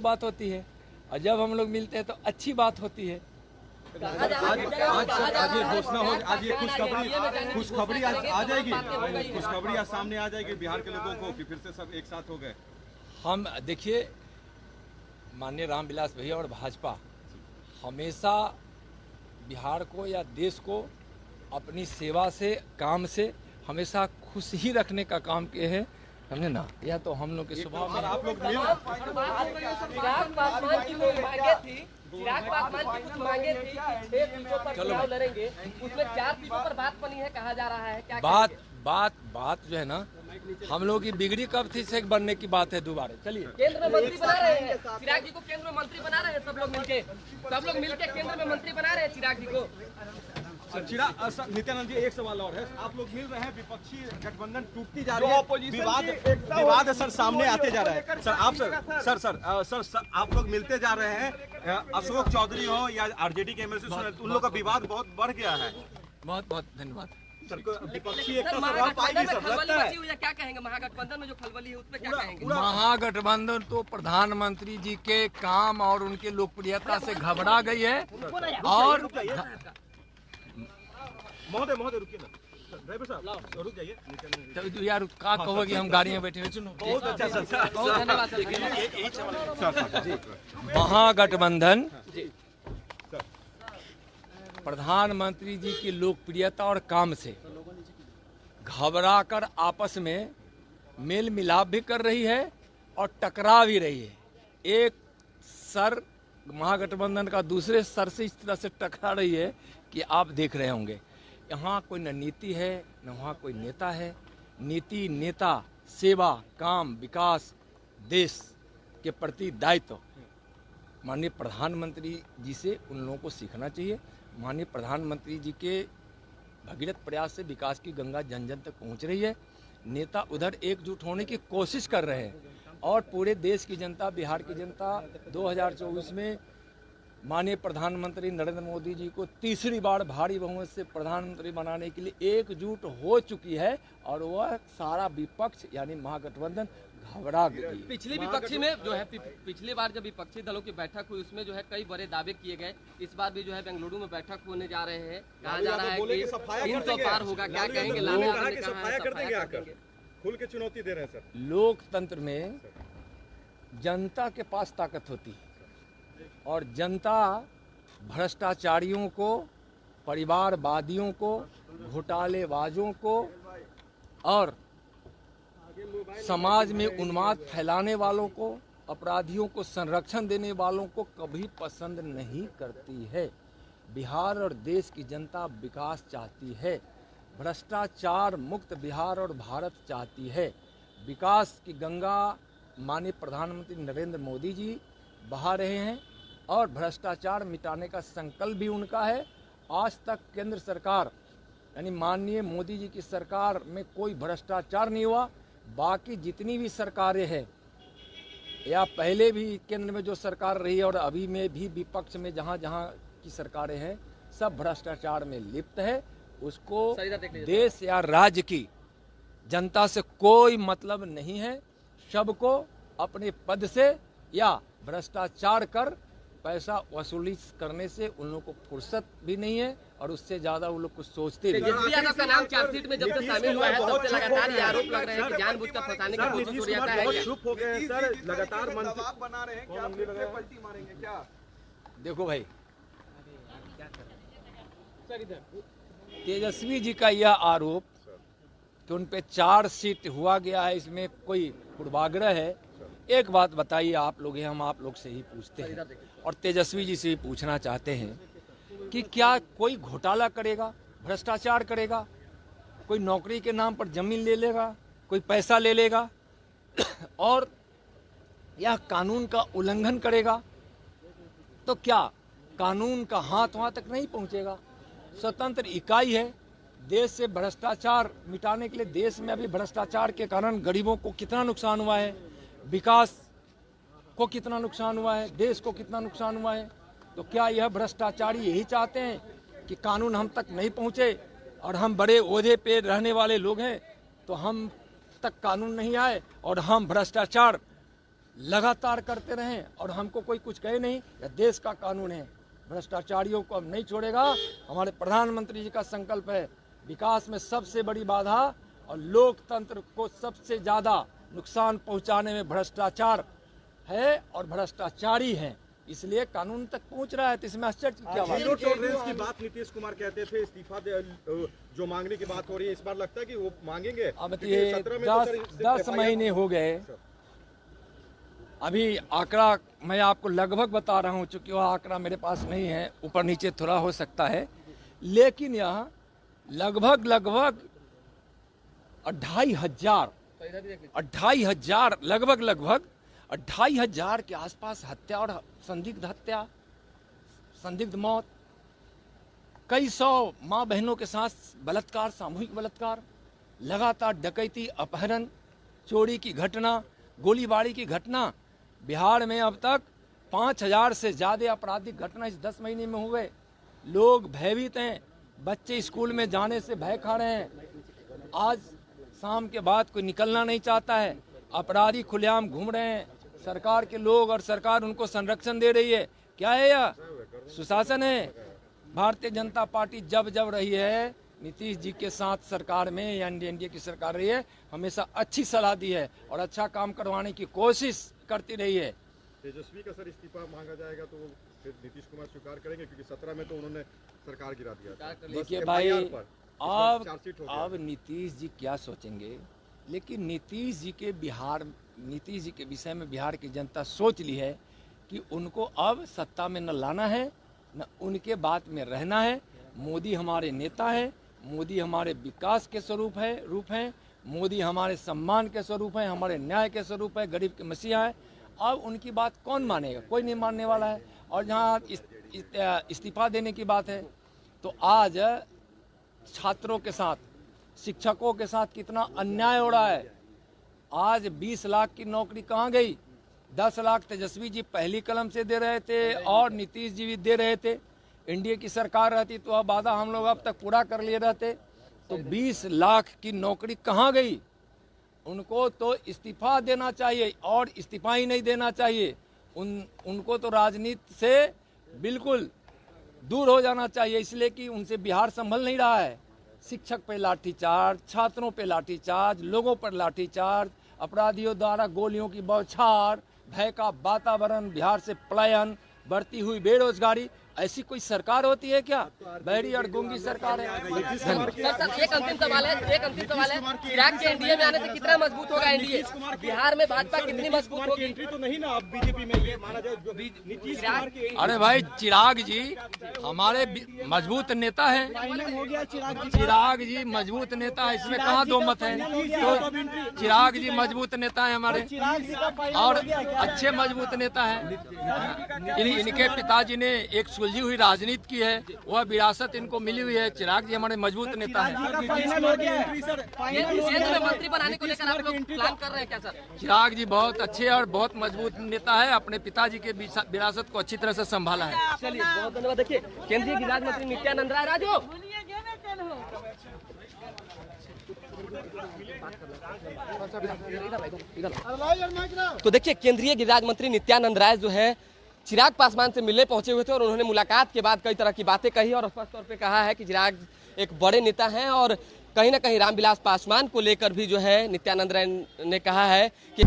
बात होती है, और जब हम लोग मिलते हैं तो अच्छी बात होती है। आज ये घोषणा हो, आज ये खुशखबरी आ जाएगी, खुशखबरी आज सामने आ जाएगी बिहार के लोगों को कि फिर से सब एक साथ हो गए। हम देखिए, माननीय रामविलास भैया और भाजपा हमेशा बिहार को या देश को अपनी सेवा से, काम से हमेशा खुश ही रखने का काम किए हैं, समझे ना। या तो हम लोग के स्वभाव में आप लोग चिराग पासवान की कोई मांगे थी, चिराग पासवान की कुछ मांगे थी कि 6 सीटों पर चुनाव लड़ेंगे, उसमें 4 सीटों पर बात बनी है कहा जा रहा है, क्या बात जो है ना, हम लोग की बिगड़ी कब थी से बनने की बात है दोबारा। चलिए, केंद्र में मंत्री बना रहे हैं चिराग जी को, केंद्र में मंत्री बना रहे हैं सब लोग मिलके केंद्र में मंत्री बना रहे हैं चिराग जी को। नित्यानंद जी, एक सवाल और है, आप लोग मिल रहे हैं, विपक्षी गठबंधन टूटती जा रही है, विवाद सर सामने आते जा रहा है। सर आप सर आप लोग मिलते जा रहे हैं, अशोक चौधरी हो या आरजेडी के एमएलसी, उन लोग का विवाद बहुत बढ़ गया है। बहुत बहुत धन्यवाद। विपक्षी एकता सर पाएगी सर, लगता है क्या कहेंगे महागठबंधन में जो खलबली है उसमें क्या कहेंगे? महागठबंधन तो प्रधानमंत्री जी के काम और उनके लोकप्रियता से घबरा गई है। और महोदय रुकिए ना, ड्राइवर साहब रुक जाइए। तो यार क्या कहोगे, हम गाड़ी में बैठे हुए। सुनो, बहुत अच्छा सर, बहुत धन्यवाद। महागठबंधन प्रधानमंत्री जी की लोकप्रियता और काम से घबराकर आपस में मेल मिलाप भी कर रही है और टकरा भी रही है। एक सर महागठबंधन का दूसरे सर से इस तरह से टकरा रही है कि आप देख रहे होंगे। यहाँ कोई न नीति है न वहाँ कोई नेता है। नीति, नेता, सेवा, काम, विकास, देश के प्रति दायित्व माननीय प्रधानमंत्री जी से उन लोगों को सीखना चाहिए। माननीय प्रधानमंत्री जी के भगीरथ प्रयास से विकास की गंगा जन जन तक पहुंच रही है। नेता उधर एकजुट होने की कोशिश कर रहे हैं और पूरे देश की जनता, बिहार की जनता 2024 में माननीय प्रधानमंत्री नरेंद्र मोदी जी को तीसरी बार भारी बहुमत से प्रधानमंत्री बनाने के लिए एकजुट हो चुकी है। और वह सारा विपक्ष यानी महागठबंधन घबरा गई। पिछली विपक्षी में जो है, पिछली बार जब विपक्षी दलों की बैठक हुई उसमें जो है कई बड़े दावे किए गए। इस बार भी जो है बेंगलुरु में बैठक होने जा रहे हैं, कहा जा रहा है कि 300 पार होगा। क्या कहेंगे? खुल के चुनौती दे रहे हैं सर। लोकतंत्र में जनता के पास ताकत होती है और जनता भ्रष्टाचारियों को, परिवारवादियों को, घोटालेबाजों को और समाज में उन्माद फैलाने वालों को, अपराधियों को संरक्षण देने वालों को कभी पसंद नहीं करती है। बिहार और देश की जनता विकास चाहती है, भ्रष्टाचार मुक्त बिहार और भारत चाहती है। विकास की गंगा माननीय प्रधानमंत्री नरेंद्र मोदी जी बहा रहे हैं और भ्रष्टाचार मिटाने का संकल्प भी उनका है। आज तक केंद्र सरकार यानी माननीय मोदी जी की सरकार में कोई भ्रष्टाचार नहीं हुआ। बाकी जितनी भी सरकारें हैं या पहले भी केंद्र में जो सरकार रही है और अभी में भी विपक्ष में जहां जहां की सरकारें हैं, सब भ्रष्टाचार में लिप्त है। उसको देश या राज्य की जनता से कोई मतलब नहीं है। सबको अपने पद से या भ्रष्टाचार कर पैसा वसूली करने से उन लोगों को फुर्सत भी नहीं है और उससे ज्यादा वो लोग कुछ सोचते भी तेजस्वी यादव का नाम चार्जशीट में जब से शामिल हुआ है तब से लगातार ये आरोप लग रहे हैं कि जानबूझकर फंसाने की कोशिश हो रहा है। चुप हो गए सर, लगातार दबाव बना रहे हैं, क्या फिर से पलटी मारेंगे क्या? देखो भाई, तेजस्वी जी का यह आरोप कि उन पे 4 सीट हुआ गया है, इसमें कोई पूर्वाग्रह है। एक बात बताइए, आप लोग हैं, हम आप लोग से ही पूछते हैं और तेजस्वी जी से ही पूछना चाहते हैं कि क्या कोई घोटाला करेगा, भ्रष्टाचार करेगा, कोई नौकरी के नाम पर जमीन ले लेगा, कोई पैसा ले लेगा और यह कानून का उल्लंघन करेगा, तो क्या कानून का हाथ वहाँ तक नहीं पहुँचेगा? स्वतंत्र इकाई है। देश से भ्रष्टाचार मिटाने के लिए, देश में अभी भ्रष्टाचार के कारण गरीबों को कितना नुकसान हुआ है, विकास को कितना नुकसान हुआ है, देश को कितना नुकसान हुआ है। तो क्या यह भ्रष्टाचारी यही चाहते हैं कि कानून हम तक नहीं पहुँचे और हम बड़े ओहदे पे रहने वाले लोग हैं तो हम तक कानून नहीं आए और हम भ्रष्टाचार लगातार करते रहें और हमको कोई कुछ कहे नहीं। यह देश का कानून है, भ्रष्टाचारियों को अब नहीं छोड़ेगा। हमारे प्रधानमंत्री जी का संकल्प है, विकास में सबसे बड़ी बाधा और लोकतंत्र को सबसे ज़्यादा नुकसान पहुंचाने में भ्रष्टाचार है और भ्रष्टाचारी हैं, इसलिए कानून तक पहुंच रहा है। तो इसमें आश्चर्य की क्या बात? जीरो टॉलरेंस की बात नीतीश कुमार कहते थे, इस्तीफा जो मांगने की बात हो रही है, इस बार लगता है कि वो मांगेंगे? अब ये 10 महीने हो गए। अभी आंकड़ा मैं आपको लगभग बता रहा हूं, चूंकि वह आंकड़ा मेरे पास नहीं है, ऊपर नीचे थोड़ा हो सकता है, लेकिन यहाँ लगभग 2,500 लगभग 2,500 के आसपास हत्या और संदिग्ध मौत, कई सौ माँ बहनों के साथ बलात्कार, सामूहिक बलात्कार, लगातार डकैती, अपहरण, चोरी की घटना, गोलीबारी की घटना। बिहार में अब तक 5,000 से ज़्यादा आपराधिक घटना इस 10 महीने में हुए। लोग भयभीत हैं, बच्चे स्कूल में जाने से भय खा रहे हैं। आज शाम के बाद कोई निकलना नहीं चाहता है, अपराधी खुलेआम घूम रहे हैं। सरकार के लोग और सरकार उनको संरक्षण दे रही है। क्या है यह? सुशासन है। भारतीय जनता पार्टी जब रही है नीतीश जी के साथ सरकार में या एनडीए की सरकार रही है, हमेशा अच्छी सलाह दी है और अच्छा काम करवाने की कोशिश करती रही है। तेजस्वी का सर इस्तीफा मांगा जाएगा तो फिर नीतीश कुमार स्वीकार करेंगे, क्योंकि 17 में तो उन्होंने सरकार गिरा दिया। देखिए भाई, अब नीतीश जी क्या सोचेंगे, लेकिन नीतीश जी के विषय में बिहार की जनता सोच ली है कि उनको अब सत्ता में न लाना है न उनके बात में रहना है। मोदी हमारे नेता है, मोदी हमारे विकास के रूप हैं, मोदी हमारे सम्मान के स्वरूप हैं, हमारे न्याय के स्वरूप है, गरीब के मसीहा है। अब उनकी बात कौन मानेगा? कोई नहीं मानने वाला है। और जहाँ इस्तीफा देने की बात है, तो आज छात्रों के साथ, शिक्षकों के साथ कितना अन्याय हो रहा है। आज 20 लाख की नौकरी कहाँ गई? 10 लाख तेजस्वी जी पहली कलम से दे रहे थे और नीतीश जी भी दे रहे थे। एनडीए की सरकार रहती तो अब वादा हम लोग अब तक पूरा कर लिए रहते। तो 20 लाख की नौकरी कहाँ गई? उनको तो इस्तीफा देना चाहिए और इस्तीफा ही नहीं देना चाहिए, उनको तो राजनीति से बिल्कुल दूर हो जाना चाहिए, इसलिए कि उनसे बिहार संभल नहीं रहा है। शिक्षक पे लाठीचार्ज, छात्रों पे लाठीचार्ज, लोगों पर लाठीचार्ज, अपराधियों द्वारा गोलियों की बौछार, भय का वातावरण, बिहार से पलायन, बढ़ती हुई बेरोजगारी। ऐसी कोई सरकार होती है क्या? बहरी और गूंगी सरकार है। सर एक अंतिम सवाल है, चिराग के एनडीए में आने से कितना मजबूत होगा एनडीए? बिहार में भाजपा कितनी मजबूत होगी? एंट्री तो नहीं ना अब बीजेपी में, ये माना जाए नीतीश कुमार की। अरे भाई, चिराग जी हमारे मजबूत नेता है। चिराग जी मजबूत नेता है, इसमें कहाँ दो मत है। तो चिराग जी मजबूत नेता है हमारे और अच्छे मजबूत नेता है। इनके पिताजी ने एक सुलझी हुई राजनीति की है, वह विरासत इनको मिली हुई है। चिराग जी हमारे मजबूत नेता है। मंत्री बनाने को लेकर आप लोग प्लान कर रहे हैं क्या सर? चिराग जी बहुत अच्छे और बहुत मजबूत नेता है, अपने पिताजी के विरासत को अच्छी तरह से संभाला है। चलिए बहुत धन्यवाद। देखिए केंद्रीय गृह मंत्री नित्यानंद राय, राजू तो देखिए केंद्रीय गृह मंत्री नित्यानंद राय जो है चिराग पासवान से मिलने पहुंचे हुए थे और उन्होंने मुलाकात के बाद कई तरह की बातें कही और स्पष्ट तौर पे कहा है कि चिराग एक बड़े नेता हैं और कहीं ना कहीं रामविलास पासवान को लेकर भी जो है नित्यानंद राय ने कहा है कि